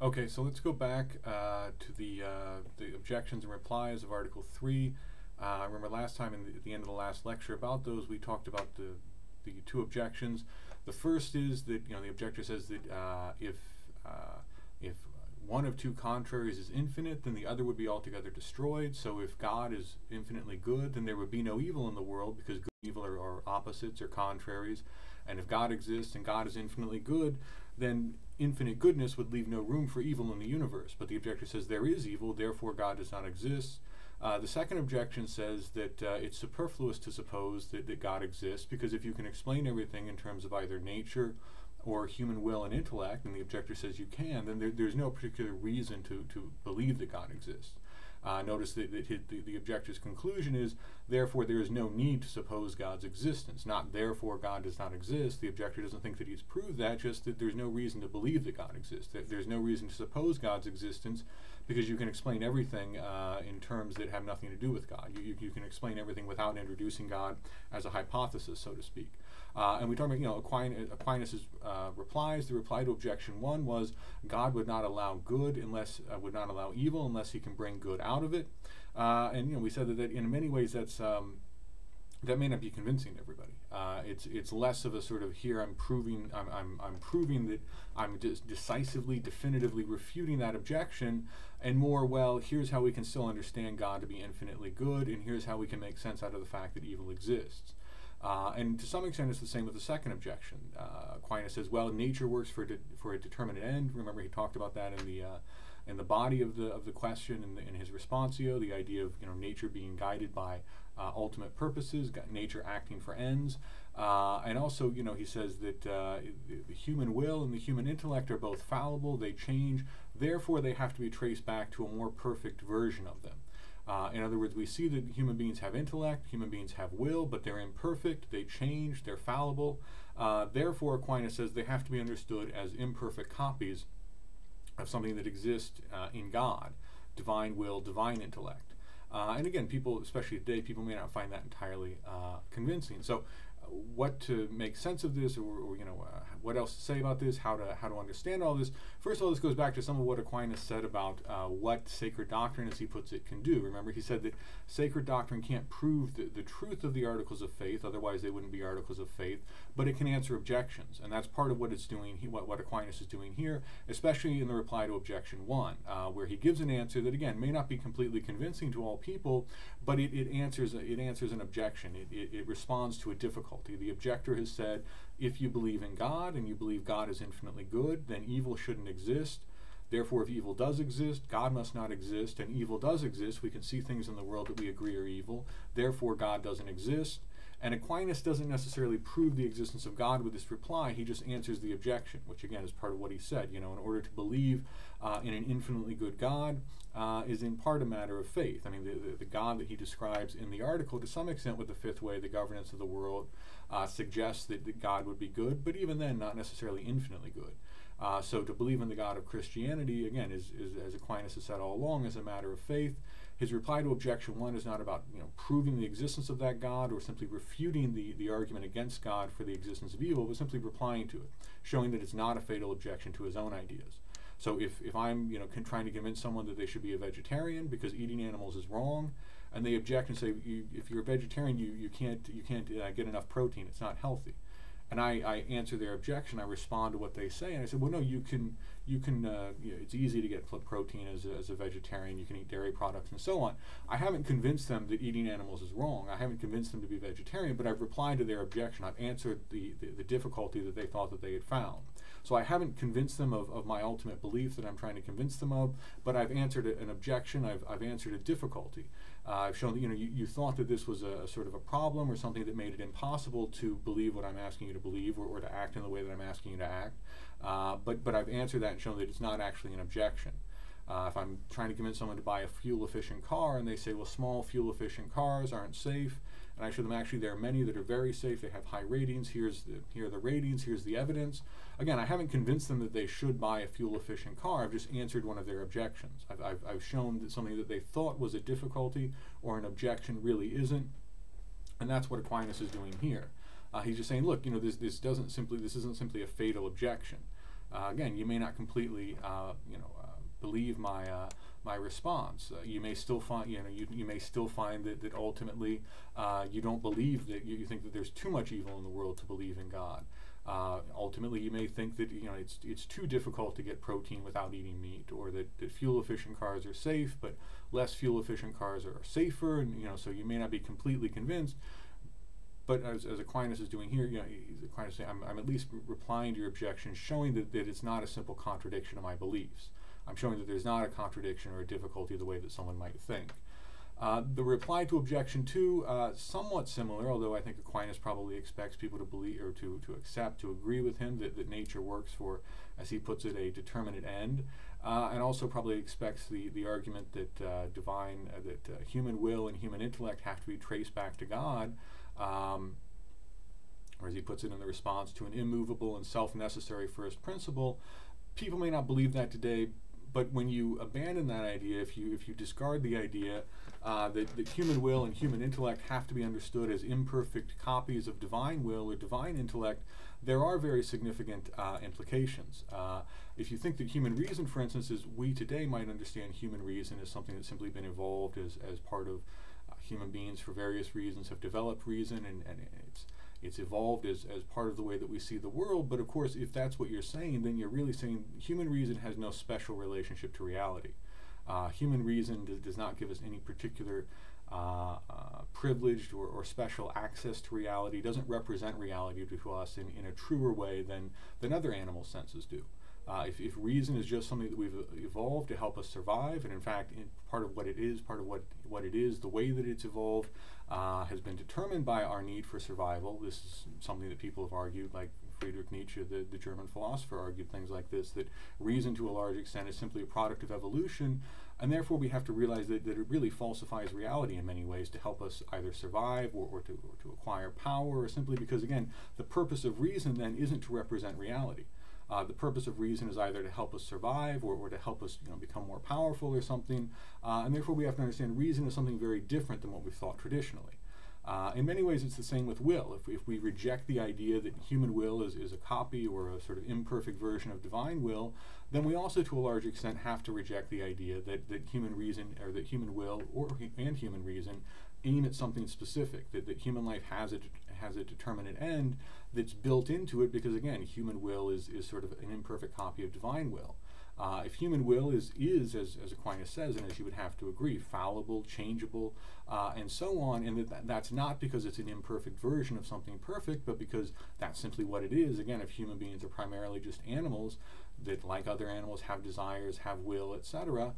Okay, so let's go back to the objections and replies of Article 3. Remember last time at the end of the last lecture about those, we talked about the two objections. The first is that the objector says that if one of two contraries is infinite, then the other would be altogether destroyed. So if God is infinitely good, then there would be no evil in the world, because good and evil are opposites or contraries. And if God exists and God is infinitely good, then infinite goodness would leave no room for evil in the universe. But the objector says there is evil, therefore God does not exist. The second objection says that it's superfluous to suppose that God exists, because if you can explain everything in terms of either nature or human will and intellect, and the objector says you can, then there's no particular reason to believe that God exists. Notice that the objector's conclusion is, therefore there is no need to suppose God's existence. Not therefore God does not exist. The objector doesn't think that he's proved that, just that there's no reason to believe that God exists. That there's no reason to suppose God's existence, because you can explain everything in terms that have nothing to do with God. You can explain everything without introducing God as a hypothesis, so to speak. And we talk about, Aquinas' replies. The reply to objection 1 was, God would not allow good unless would not allow evil unless he can bring good out of it. And we said that in many ways that may not be convincing to everybody. It's less of a sort of, here I'm proving that I'm decisively, definitively refuting that objection, and more, well, here's how we can still understand God to be infinitely good, and here's how we can make sense out of the fact that evil exists. And to some extent, it's the same with the second objection. Aquinas says, well, nature works for a determinate end. Remember, he talked about that in the body of the question in his responsio, the idea of nature being guided by ultimate purposes, nature acting for ends, and also he says that the human will and the human intellect are both fallible; they change. Therefore, they have to be traced back to a more perfect version of them. In other words, we see that human beings have intellect, human beings have will, but they're imperfect, they change, they're fallible. Therefore, Aquinas says they have to be understood as imperfect copies of something that exists in God, divine will, divine intellect. And again, people, especially today, people may not find that entirely convincing. So what to make sense of this, or what else to say about this, how to understand all this. First of all, this goes back to some of what Aquinas said about what sacred doctrine, as he puts it, can do. Remember, he said that sacred doctrine can't prove the truth of the articles of faith, otherwise they wouldn't be articles of faith, but it can answer objections, and that's part of what it's doing, what Aquinas is doing here, especially in the reply to objection 1, where he gives an answer that, again, may not be completely convincing to all people, but it answers an objection. It responds to a difficulty. The objector has said, if you believe in God and you believe God is infinitely good, then evil shouldn't exist. Therefore, if evil does exist, God must not exist, and evil does exist. We can see things in the world that we agree are evil. Therefore, God doesn't exist. And Aquinas doesn't necessarily prove the existence of God with this reply. He just answers the objection, which again is part of what he said. In order to believe in an infinitely good God is in part a matter of faith. I mean, the God that he describes in the article, to some extent with the fifth way, the governance of the world, suggests that God would be good, but even then, not necessarily infinitely good. So to believe in the God of Christianity, again, is as Aquinas has said all along, is a matter of faith. His reply to objection 1 is not about proving the existence of that God or simply refuting the argument against God for the existence of evil, but simply replying to it, showing that it's not a fatal objection to his own ideas. So if I'm trying to convince someone that they should be a vegetarian because eating animals is wrong, and they object and say, if you're a vegetarian, you can't get enough protein, it's not healthy. And I answer their objection. I respond to what they say, and I said, well, no, you can. It's easy to get protein as a vegetarian. You can eat dairy products and so on. I haven't convinced them that eating animals is wrong. I haven't convinced them to be vegetarian, but I've replied to their objection. I've answered the difficulty that they thought that they had found. So I haven't convinced them of my ultimate belief that I'm trying to convince them of, but I've answered an objection. I've answered a difficulty. I've shown that you thought that this was a sort of a problem or something that made it impossible to believe what I'm asking you to believe, or to act in the way that I'm asking you to act. But I've answered that and shown that it's not actually an objection. If I'm trying to convince someone to buy a fuel-efficient car and they say, well, small fuel-efficient cars aren't safe, and I show them actually there are many that are very safe, they have high ratings, here are the ratings, here's the evidence. Again, I haven't convinced them that they should buy a fuel-efficient car, I've just answered one of their objections. I've shown that something that they thought was a difficulty or an objection really isn't, and that's what Aquinas is doing here. He's just saying, look, this isn't simply a fatal objection. Again, you may not completely, believe my response. You may still find, you may still find that ultimately you don't believe that you think that there's too much evil in the world to believe in God. Ultimately, you may think that it's too difficult to get protein without eating meat, or that fuel-efficient cars are safe, but less fuel-efficient cars are safer, and so you may not be completely convinced. But as Aquinas is doing here, Aquinas saying, I'm at least replying to your objection, showing that it's not a simple contradiction of my beliefs. I'm showing that there's not a contradiction or a difficulty the way that someone might think. The reply to objection 2, somewhat similar, although I think Aquinas probably expects people to believe, or to accept, to agree with him that nature works for, as he puts it, a determinate end, and also probably expects the argument that human will and human intellect have to be traced back to God, or as he puts it in the response, to an immovable and self-necessary first principle. People may not believe that today, but when you abandon that idea, if you discard the idea that human will and human intellect have to be understood as imperfect copies of divine will or divine intellect, there are very significant implications. If you think that human reason, for instance, we today might understand human reason as something that's simply been evolved as part of human beings for various reasons have developed reason, and it's evolved as part of the way that we see the world. But of course, if that's what you're saying, then you're really saying human reason has no special relationship to reality. Human reason does not give us any particular privileged or special access to reality, doesn't represent reality to us in a truer way than other animal senses do. If reason is just something that we've evolved to help us survive, and in fact, part of what it is, the way that it's evolved has been determined by our need for survival. This is something that people have argued, like Friedrich Nietzsche, the German philosopher, argued things like this, that reason to a large extent is simply a product of evolution, and therefore we have to realize that it really falsifies reality in many ways to help us either survive or to acquire power, or simply because, again, the purpose of reason then isn't to represent reality. The purpose of reason is either to help us survive or to help us become more powerful or something, and therefore we have to understand reason is something very different than what we've thought traditionally. In many ways it's the same with will. If we reject the idea that human will is a copy or a sort of imperfect version of divine will, then we also to a large extent have to reject the idea that human reason, or that human will and human reason aim at something specific, that human life has a determinate end that's built into it, because again, human will is sort of an imperfect copy of divine will. If human will is as Aquinas says, and as you would have to agree, fallible, changeable, and so on, and that's not because it's an imperfect version of something perfect, but because that's simply what it is. Again, if human beings are primarily just animals that, like other animals, have desires, have will, etc.,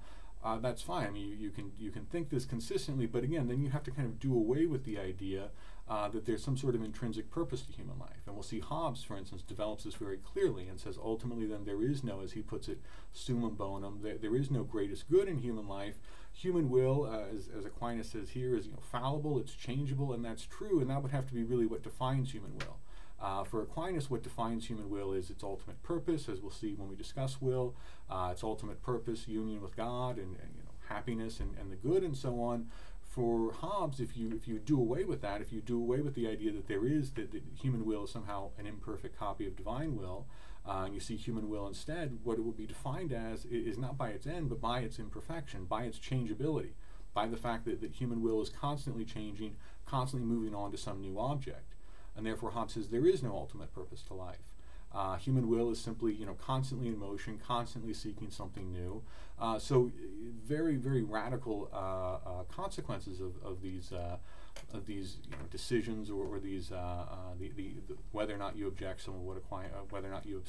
that's fine. I mean, you can think this consistently, but again, then you have to kind of do away with the idea that there's some sort of intrinsic purpose to human life. And we'll see Hobbes, for instance, develops this very clearly and says ultimately then there is no, as he puts it, summum bonum, there is no greatest good in human life. Human will, as Aquinas says here, is fallible, it's changeable, and that's true, and that would have to be really what defines human will. For Aquinas, what defines human will is its ultimate purpose, as we'll see when we discuss will, its ultimate purpose, union with God, and happiness and the good, and so on. For Hobbes, if you do away with that, if you do away with the idea that that human will is somehow an imperfect copy of divine will, and you see human will instead, what it would be defined as is not by its end, but by its imperfection, by its changeability, by the fact that human will is constantly changing, constantly moving on to some new object. And therefore Hobbes says there is no ultimate purpose to life. Human will is simply, constantly in motion, constantly seeking something new. So very, very radical consequences of these decisions, or these whether or not you object some of what whether or not you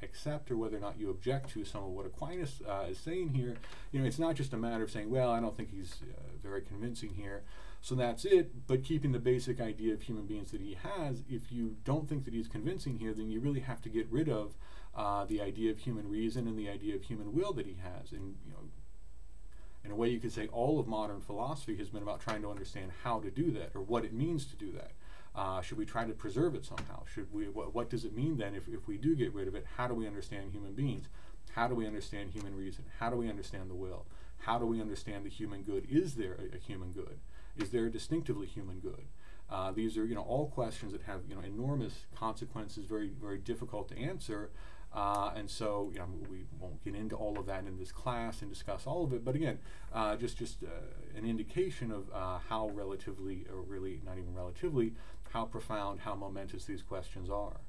accept, or whether or not you object to some of what Aquinas is saying here. It's not just a matter of saying, well, I don't think he's very convincing here, so that's it, but keeping the basic idea of human beings that he has. If you don't think that he's convincing here, then you really have to get rid of the idea of human reason and the idea of human will that he has. And in a way you could say all of modern philosophy has been about trying to understand how to do that, or what it means to do that. Should we try to preserve it somehow? Should we? What does it mean then if we do get rid of it? How do we understand human beings? How do we understand human reason? How do we understand the will? How do we understand the human good? Is there a human good? Is there a distinctively human good? These are all questions that have enormous consequences, very, very difficult to answer. And so, we won't get into all of that in this class and discuss all of it. But again, just an indication of how relatively, or really not even relatively, how profound, how momentous these questions are.